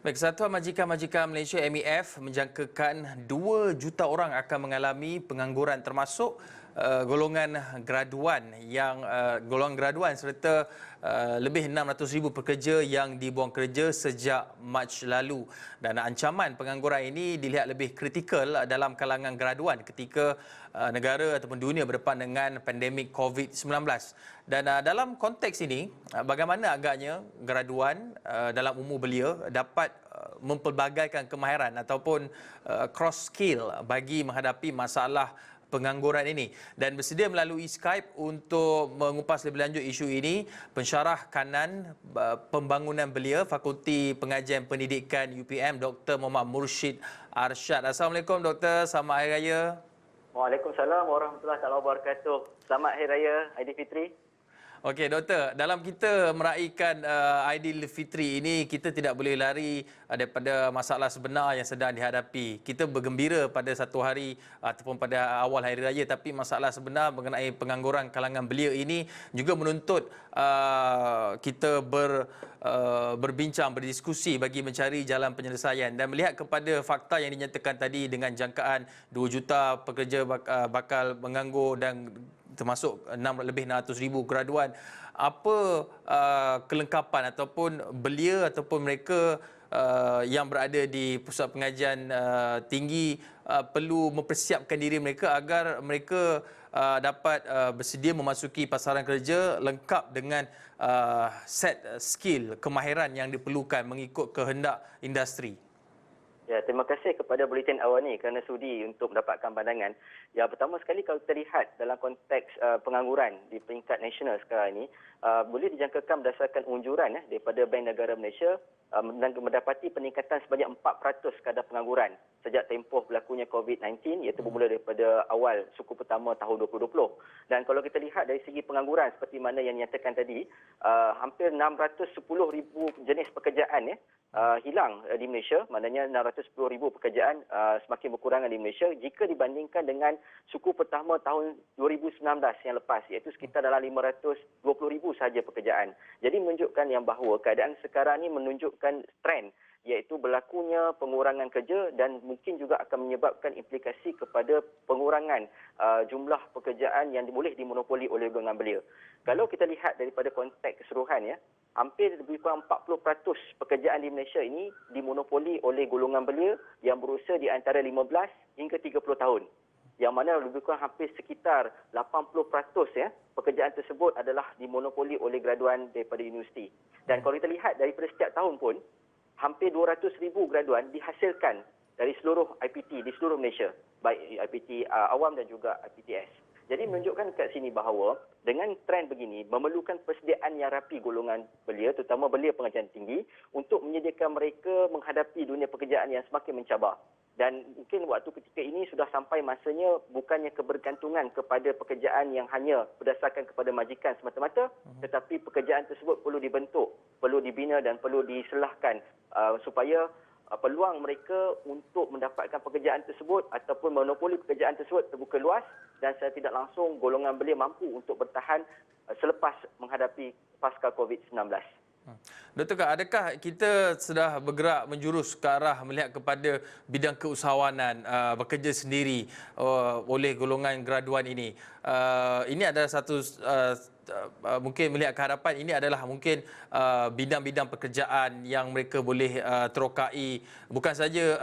Baik, Satuan Majikan-Majikan Malaysia MEF menjangkakan 2 juta orang akan mengalami pengangguran termasuk golongan graduan serta lebih 600,000 pekerja yang dibuang kerja sejak Mac lalu. Dan ancaman pengangguran ini dilihat lebih kritikal dalam kalangan graduan ketika negara ataupun dunia berdepan dengan pandemik COVID-19. Dan dalam konteks ini, bagaimana agaknya graduan dalam umur belia dapat mempelbagaikan kemahiran ataupun cross skill bagi menghadapi masalah pengangguran ini. Dan bersedia melalui Skype untuk mengupas lebih lanjut isu ini pensyarah kanan pembangunan belia Fakulti Pengajian Pendidikan UPM Dr. Muhammad Murshid Arsyad. Assalamualaikum Dr. Selamat Hari Raya. Waalaikumsalam warahmatullahi wabarakatuh. Selamat Hari Raya Aidilfitri. Okey Doktor, dalam kita meraihkan Aidilfitri ini, kita tidak boleh lari daripada masalah sebenar yang sedang dihadapi. Kita bergembira pada satu hari ataupun pada awal Hari Raya, tapi masalah sebenar mengenai pengangguran kalangan belia ini juga menuntut kita berbincang, berdiskusi bagi mencari jalan penyelesaian. Dan melihat kepada fakta yang dinyatakan tadi dengan jangkaan 2 juta pekerja bakal menganggur dan termasuk lebih 600,000 graduan, apa kelengkapan ataupun belia ataupun mereka yang berada di pusat pengajian tinggi perlu mempersiapkan diri mereka agar mereka dapat bersedia memasuki pasaran kerja lengkap dengan set skill kemahiran yang diperlukan mengikut kehendak industri? Ya, terima kasih kepada Bulletin Awal ni kerana sudi untuk mendapatkan pandangan. Ya, pertama sekali kalau kita lihat dalam konteks pengangguran di peringkat nasional sekarang ini, boleh dijangkakan berdasarkan unjuran daripada Bank Negara Malaysia dan mendapati peningkatan sebanyak 4% kadar pengangguran sejak tempoh berlakunya COVID-19, iaitu bermula daripada awal suku pertama tahun 2020. Dan kalau kita lihat dari segi pengangguran seperti mana yang dinyatakan tadi, hampir 610,000 jenis pekerjaan hilang di Malaysia, maknanya 610,000 pekerjaan semakin berkurangan di Malaysia jika dibandingkan dengan suku pertama tahun 2019 yang lepas, iaitu sekitar dalam 520,000 sahaja pekerjaan. Jadi menunjukkan yang bahawa keadaan sekarang ini menunjukkan trend, iaitu berlakunya pengurangan kerja dan mungkin juga akan menyebabkan implikasi kepada pengurangan jumlah pekerjaan yang boleh dimonopoli oleh golongan belia. Kalau kita lihat daripada konteks keseluruhan, hampir lebih kurang 40% pekerjaan di Malaysia ini dimonopoli oleh golongan belia yang berusia di antara 15 hingga 30 tahun. Yang mana lebih kurang hampir sekitar 80% pekerjaan tersebut adalah dimonopoli oleh graduan daripada universiti. Dan kalau kita lihat daripada setiap tahun pun, hampir 200,000 graduan dihasilkan dari seluruh IPT di seluruh Malaysia, baik IPT awam dan juga IPTS. Jadi menunjukkan kat sini bahawa dengan trend begini memerlukan persediaan yang rapi golongan belia, terutama belia pengajian tinggi, untuk menyediakan mereka menghadapi dunia pekerjaan yang semakin mencabar. Dan mungkin waktu ketika ini sudah sampai masanya bukannya kebergantungan kepada pekerjaan yang hanya berdasarkan kepada majikan semata-mata, tetapi pekerjaan tersebut perlu dibentuk, perlu dibina dan perlu diselahkan supaya peluang mereka untuk mendapatkan pekerjaan tersebut ataupun monopoli pekerjaan tersebut terbuka luas dan secara tidak langsung golongan belia mampu untuk bertahan selepas menghadapi pasca COVID-19. Dr. Kak, adakah kita sudah bergerak menjurus ke arah melihat kepada bidang keusahawanan bekerja sendiri oleh golongan graduan ini? Ini adalah satu mungkin melihat ke hadapan, ini adalah mungkin bidang-bidang pekerjaan yang mereka boleh terokai, bukan saja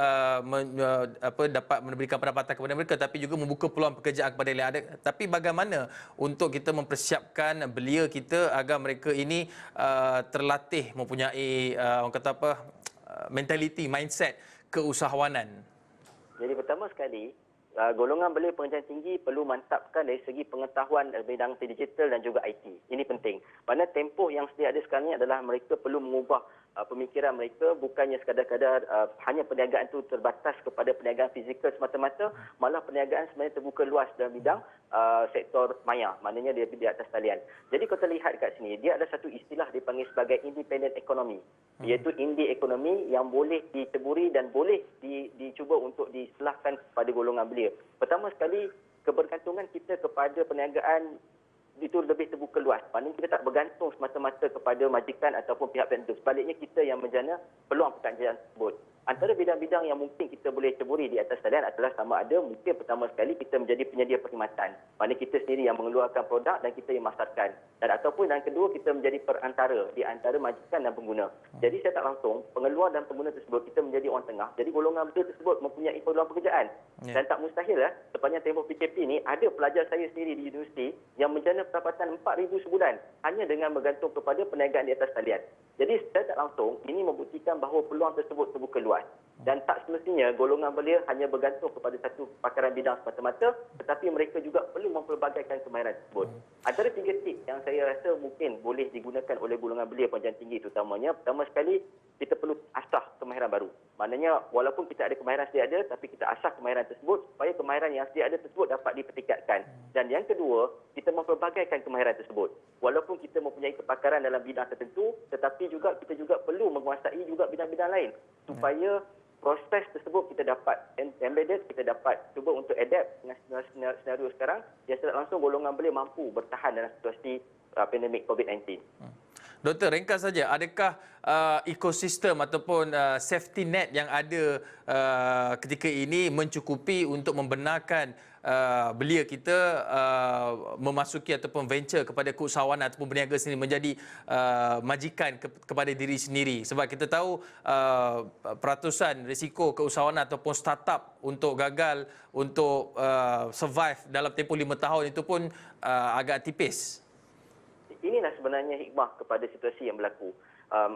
dapat memberikan pendapatan kepada mereka tapi juga membuka peluang pekerjaan kepada yang ada. Tapi bagaimana untuk kita mempersiapkan belia kita agar mereka ini terlatih mempunyai orang kata apa, mentaliti, mindset keusahawanan? Jadi pertama sekali, golongan belia pengajian tinggi perlu mantapkan dari segi pengetahuan bidang digital dan juga IT. Ini penting. Pada tempoh yang sedia ada sekarang ini adalah mereka perlu mengubah pemikiran mereka, bukannya sekadar-kadar hanya perniagaan itu terbatas kepada perniagaan fizikal semata-mata, malah perniagaan sebenarnya terbuka luas dalam bidang sektor maya, maknanya dia di atas talian. Jadi kalau kita lihat kat sini, dia ada satu istilah dipanggil sebagai independent economy, iaitu indie economy yang boleh diteburi dan boleh dicuba untuk diselahkan kepada golongan belia. Pertama sekali, kebergantungan kita kepada perniagaan itu lebih terbuka luas. Maknanya kita tak bergantung semata-mata kepada majikan ataupun pihak-pihak tertentu. Sebaliknya kita yang menjana peluang pekerjaan tersebut. Antara bidang-bidang yang mungkin kita boleh ceburi di atas talian adalah sama ada mungkin pertama sekali kita menjadi penyedia perkhidmatan. Maknanya kita sendiri yang mengeluarkan produk dan kita yang masarkan. Dan ataupun yang kedua kita menjadi perantara di antara majikan dan pengguna. Jadi saya tak langsung pengeluar dan pengguna tersebut kita menjadi orang tengah. Jadi golongan belia tersebut mempunyai peluang pekerjaan. Dan tak mustahil sepanjang tempoh PKP ni ada pelajar saya sendiri di universiti yang menjana pendapatan 4,000 sebulan hanya dengan bergantung kepada perniagaan di atas talian. Jadi saya tak langsung ini membuktikan bahawa peluang tersebut terbuka luas. Dan tak semestinya golongan belia hanya bergantung kepada satu pakaran bidang semata-mata, tetapi mereka juga perlu mempelbagaikan kemahiran tersebut. Antara 3 tips yang saya rasa mungkin boleh digunakan oleh golongan belia panjang tinggi terutamanya, pertama sekali kita perlu asah kemahiran baru. Maknanya walaupun kita ada kemahiran sedia ada, tapi kita asah kemahiran tersebut supaya kemahiran yang sedia ada tersebut dapat dipertingkatkan. Dan yang kedua, kita mempelbagaikan kemahiran tersebut. Walaupun kita mempunyai kepakaran dalam bidang tertentu, tetapi juga kita juga perlu menguasai juga bidang-bidang lain supaya proses tersebut kita dapat embedded, kita dapat cuba untuk adapt dengan senario sekarang yang secara langsung golongan belia mampu bertahan dalam situasi pandemik COVID-19. Doktor, ringkas saja, adakah ekosistem ataupun safety net yang ada ketika ini mencukupi untuk membenarkan belia kita memasuki ataupun venture kepada keusahawanan ataupun berniaga sendiri menjadi majikan kepada diri sendiri? Sebab kita tahu peratusan risiko keusahawanan ataupun startup untuk gagal untuk survive dalam tempoh 5 tahun itu pun agak tipis. Inilah sebenarnya hikmah kepada situasi yang berlaku.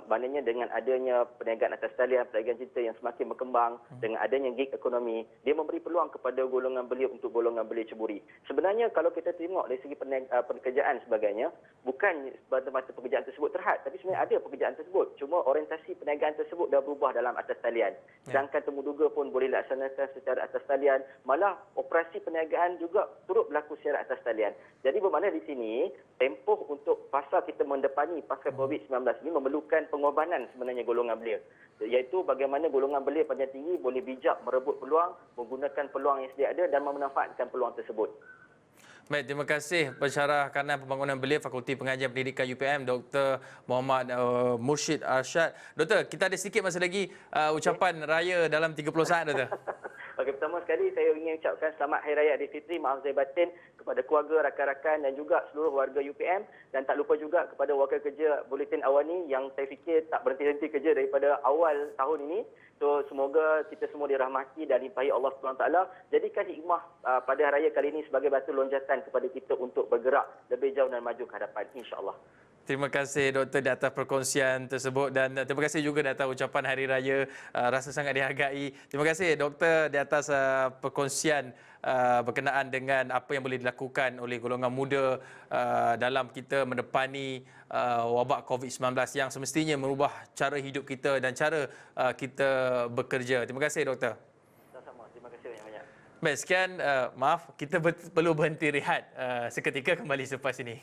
Maknanya dengan adanya perniagaan atas talian, perniagaan digital yang semakin berkembang, dengan adanya gig ekonomi, dia memberi peluang kepada golongan belia untuk golongan belia ceburi. Sebenarnya kalau kita tengok dari segi pekerjaan sebagainya, bukan semata-mata pekerjaan tersebut terhad, tapi sebenarnya ada pekerjaan tersebut. Cuma orientasi perniagaan tersebut dah berubah dalam atas talian. Sedangkan temuduga pun boleh dilaksanakan secara atas talian, malah operasi perniagaan juga turut berlaku secara atas talian. Jadi bermakna di sini, tempoh untuk fasa kita mendepani pasca COVID-19 ini memerlukan pengorbanan sebenarnya golongan belia, iaitu bagaimana golongan belia panjang tinggi boleh bijak merebut peluang, menggunakan peluang yang sedia ada dan memanfaatkan peluang tersebut. Baik, terima kasih pensyarah kanan pembangunan belia Fakulti Pengajian Pendidikan UPM Dr. Muhammad Murshid Arsyad. Doktor, kita ada sedikit masa lagi ucapan raya dalam 30 saat, Doktor. Okey, pertama sekali saya ingin ucapkan selamat Hari Raya Aidilfitri, maaf zahir batin kepada keluarga, rakan-rakan dan juga seluruh warga UPM, dan tak lupa juga kepada wakil kerja Buletin Awani yang saya fikir tak berhenti-henti kerja daripada awal tahun ini. So semoga kita semua dirahmati dan limpahi Allah SWT. Jadikan hikmah pada Hari Raya kali ini sebagai batu lonjatan kepada kita untuk bergerak lebih jauh dan maju ke hadapan, insya-Allah. Terima kasih Doktor di atas perkongsian tersebut dan terima kasih juga di atas ucapan Hari Raya, rasa sangat dihargai. Terima kasih Doktor di atas perkongsian berkenaan dengan apa yang boleh dilakukan oleh golongan muda dalam kita mendepani wabak COVID-19 yang semestinya merubah cara hidup kita dan cara kita bekerja. Terima kasih Doktor. Sama-sama, terima kasih banyak-banyak. Baik, sekian, maaf kita perlu berhenti rehat seketika, kembali selepas ini.